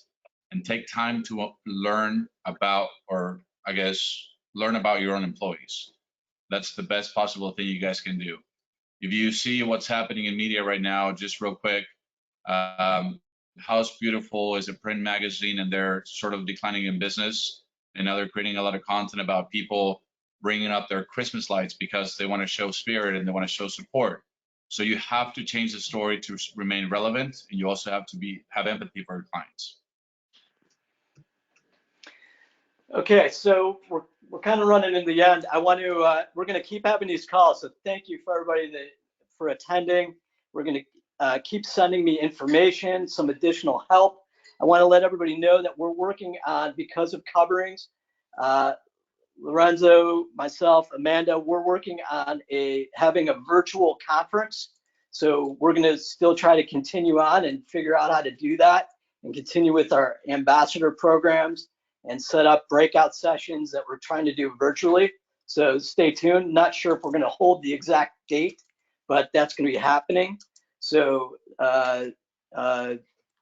and take time to learn about, or I guess, learn about your own employees. That's the best possible thing you guys can do. If you see what's happening in media right now, just real quick, House Beautiful is a print magazine and they're sort of declining in business. And now they're creating a lot of content about people bringing up their Christmas lights because they want to show spirit and they want to show support. So you have to change the story to remain relevant, and you also have to have empathy for your clients. Okay, so we're kind of running in the end. We're going to keep having these calls. So thank you for everybody for attending. We're going to keep sending me information, some additional help. I want to let everybody know that we're working on, because of coverings, Lorenzo, myself, Amanda, we're working on having a virtual conference. So we're going to still try to continue on and figure out how to do that and continue with our ambassador programs and set up breakout sessions that we're trying to do virtually. So stay tuned. Not sure if we're going to hold the exact date, but that's going to be happening. So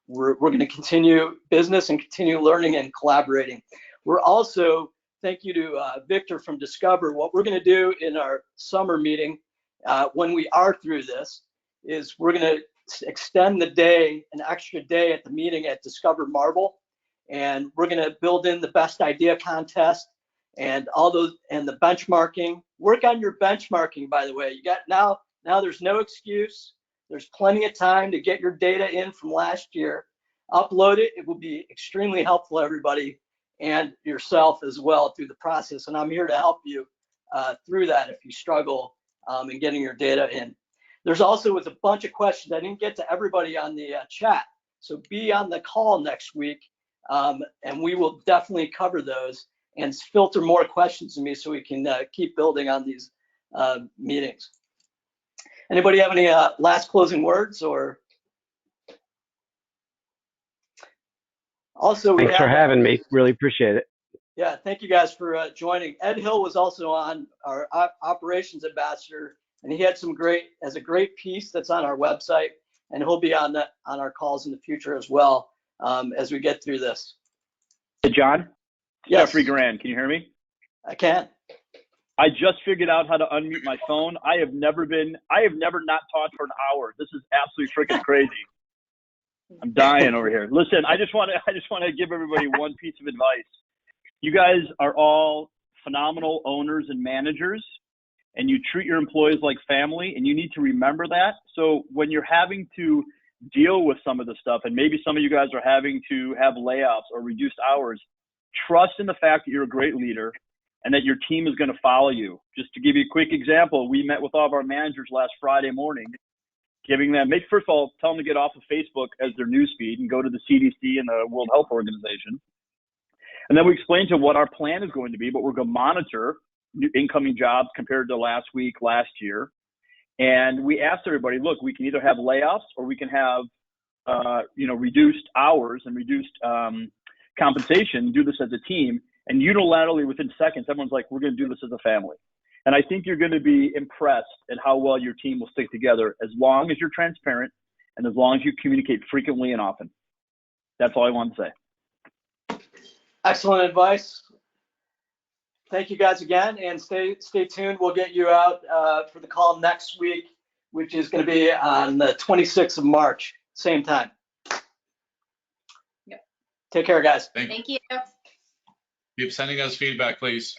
we're going to continue business and continue learning and collaborating. We're also, thank you to Victor from Discover. What we're going to do in our summer meeting, when we are through this, is we're going to extend the day, an extra day at the meeting at Discover Marble, and we're going to build in the best idea contest and all those, and the benchmarking. Work on your benchmarking, by the way. You got now there's no excuse. There's plenty of time to get your data in from last year. Upload it. It will be extremely helpful, everybody, and yourself as well through the process. And I'm here to help you through that if you struggle in getting your data in. There's also a bunch of questions. I didn't get to everybody on the chat. So be on the call next week, and we will definitely cover those and filter more questions to me so we can keep building on these meetings. Anybody have any last closing words? Or Also, Thanks for having me. Really appreciate it. Yeah, thank you guys for joining. Ed Hill was also on, our operations ambassador, and he had a great piece that's on our website, and he'll be on our calls in the future as well, as we get through this. Hey, John? Yes. Jeffrey Grand, can you hear me? I can. I just figured out how to unmute my phone. I have never not talked for an hour. This is absolutely freaking crazy. I'm dying over here. Listen, I just want to give everybody one piece of advice. You guys are all phenomenal owners and managers, and you treat your employees like family, and you need to remember that. So when you're having to deal with some of the stuff, and maybe some of you guys are having to have layoffs or reduced hours, trust in the fact that you're a great leader and that your team is going to follow you. Just to give you a quick example, we met with all of our managers last Friday morning, giving them, first of all, tell them to get off of Facebook as their news feed and go to the CDC and the World Health Organization. And then we explained to them what our plan is going to be, but we're going to monitor incoming jobs compared to last week, last year. And we asked everybody, look, we can either have layoffs or we can have, reduced hours and reduced compensation, do this as a team. And unilaterally within seconds, everyone's like, we're going to do this as a family. And I think you're going to be impressed at how well your team will stick together as long as you're transparent and as long as you communicate frequently and often. That's all I want to say. Excellent advice. Thank you guys again, and stay tuned. We'll get you out for the call next week, which is going to be on the 26th of March, same time. Yep. Take care, guys. Thank you. Keep sending us feedback, please.